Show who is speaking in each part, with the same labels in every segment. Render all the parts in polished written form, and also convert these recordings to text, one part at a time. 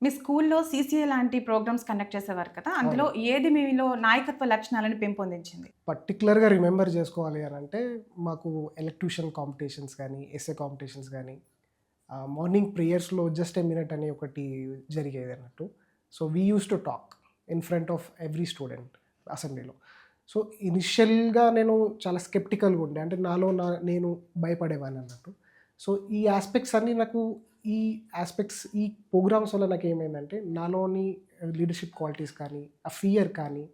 Speaker 1: మీ స్కూల్లో సీసీఏ లాంటి programmes conduct చేసేవారు కదా! అందులో
Speaker 2: అవును.
Speaker 1: ఏది మీలో నాయకత్వ లక్షణాలను పెంపొందించింది?
Speaker 2: పర్టిక్యులర్‌గా రిమెంబర్ చేసుకోవాలి అనంటే, మాకు ఎలక్యూషన్ కాంపిటీషన్స్ గానీ, ఎస్సే కాంపిటీషన్స్ గానీ, మార్నింగ్ ప్రేయర్స్‌లో జస్ట్ ఎ మినిట్ అని ఒకటి జరిగేదన్నట్టు. So, we used to talk in front of every student అసెంబ్లీలో. సో, ఇనిషియల్‌గా నేను చాలా స్కెప్టికల్‌గా ఉండే. అంటే నేను భయపడేవాడినన్నట్టు. సో, ఈ యాస్పెక్ట్స్ అన్నీ నాకు ఈ ప్రోగ్రామ్స్ వల్ల నాకేమైందంటే, నాలోని లీడర్‌షిప్ క్వాలిటీస్ కానీ, ఆ ఫియర్ కానీ,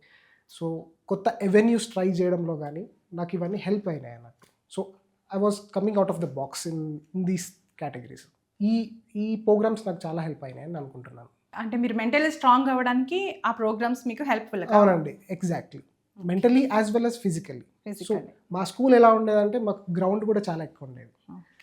Speaker 2: సో, కొత్త అవెన్యూస్ ట్రై చేయడంలో గానీ, నాకివన్నీ హెల్ప్ అయినాయన్నట్టు. So, I was coming out of the box in these categories. ఈ ఈ ప్రోగ్రామ్స్ నాకు చాలా హెల్ప్ అయినాయని అనుకుంటున్నాను.
Speaker 1: అంటే మీరు మెంటల్లీ స్ట్రాంగ్ అవ్వడానికి ఆ ప్రోగ్రామ్స్ మీకు హెల్ప్‌ఫుల్‌గా
Speaker 2: అవునండి. Exactly. Mentally as well as physically. So,
Speaker 1: physically.
Speaker 2: మా స్కూల్ ఎలా ఉండేదంటే, మాకు గ్రౌండ్ కూడా చాలా ఎక్కువుండేది.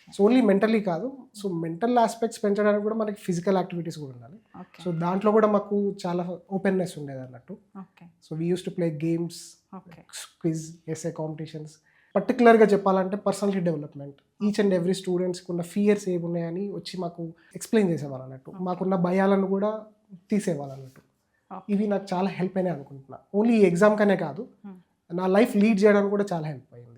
Speaker 2: సో, ఓన్లీ మెంటల్లీ కాదు. సో, మెంటల్ యాస్పెక్ట్స్ పెంచడానికి కూడా మనకి ఫిజికల్ యాక్టివిటీస్ కూడా ఉండాలి.
Speaker 1: ఓకే.
Speaker 2: సో, దాంట్లో కూడా మాకు చాలా ఓపెన్‌నెస్ ఉండేదన్నట్టు.
Speaker 1: Okay.
Speaker 2: So, we used to play games,
Speaker 1: okay.
Speaker 2: Quiz, essay competitions. పర్టిక్యులర్‌గా చెప్పాలంటే personality development. Each and every స్టూడెంట్స్‌కి ఉన్న ఫియర్స్ ఏమున్నాయని వచ్చి మాకు ఎక్స్‌ప్లెయిన్ చేసేవాళ్ళన్నట్టు. మాకున్న భయాలను కూడా తీసేవాళ్ళన్నట్టు. ఇవి నాకు చాలా హెల్ప్ అయినాయి అనుకుంటున్నా. ఓన్లీ ఈ ఎగ్జామ్‌కనే కాదు, నా లైఫ్ లీడ్ చేయడానికి కూడా చాలా హెల్ప్ అయింది.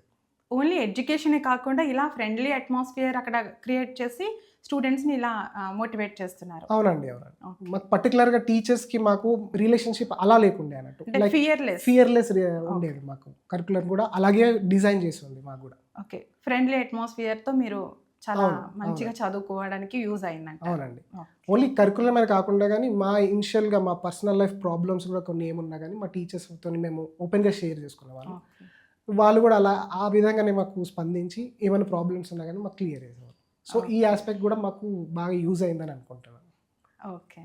Speaker 1: ఓన్లీ ఎడ్యుకేషనే కాకుండా ఇలా ఫ్రెండ్లీ అట్మాస్ఫియర్ అక్కడ క్రియేట్ చేసి స్టూడెంట్స్‌ని ఇలా మోటివేట్ చేస్తున్నారు.
Speaker 2: అవునండి.
Speaker 1: ఓకే.
Speaker 2: మాకు పర్టిక్యులర్‌గా టీచర్స్‌కి మాకు రిలేషన్‌షిప్ అలా లేకుండే అన్నట్టు.
Speaker 1: అంటే
Speaker 2: లైక్
Speaker 1: ఫియర్‌లెస్.
Speaker 2: ఫియర్‌లెస్ ఉండేది మాకు. కరిక్యులర్ కూడా అలాగే డిజైన్ చేసి ఉంది మాకు కూడా.
Speaker 1: ఓకే. ఫ్రెండ్లీ అట్మాస్ఫియర్‌తో మీరు చాలా
Speaker 2: అవును.
Speaker 1: మంచిగా చదువుకోవడానికి యూజ్ అయిందంటారు.
Speaker 2: అవునండి.
Speaker 1: ఓకే.
Speaker 2: ఓన్లీ కరిక్యులమే కాకుండా గానీ, ఇనిషియల్‌గా మా పర్సనల్ లైఫ్ ప్రాబ్లమ్స్ కూడా కొన్ని ఏమున్నా గానీ, మా టీచర్స్‌తోని మేము ఓపెన్‌గా షేర్ చేసుకునేవాళ్ళం.
Speaker 1: ఓకే.
Speaker 2: వాళ్ళు కూడా ఆ విధంగానే మాకు స్పందించి ఏమైనా ప్రాబ్లమ్స్ ఉన్నా గానీ మాకు క్లియర్ చేసేవారు. సో, ఈ యాస్పెక్ట్ కూడా మాకు బాగా యూజ్ అయిందని అనుకుంటున్నాను.
Speaker 1: ఓకే.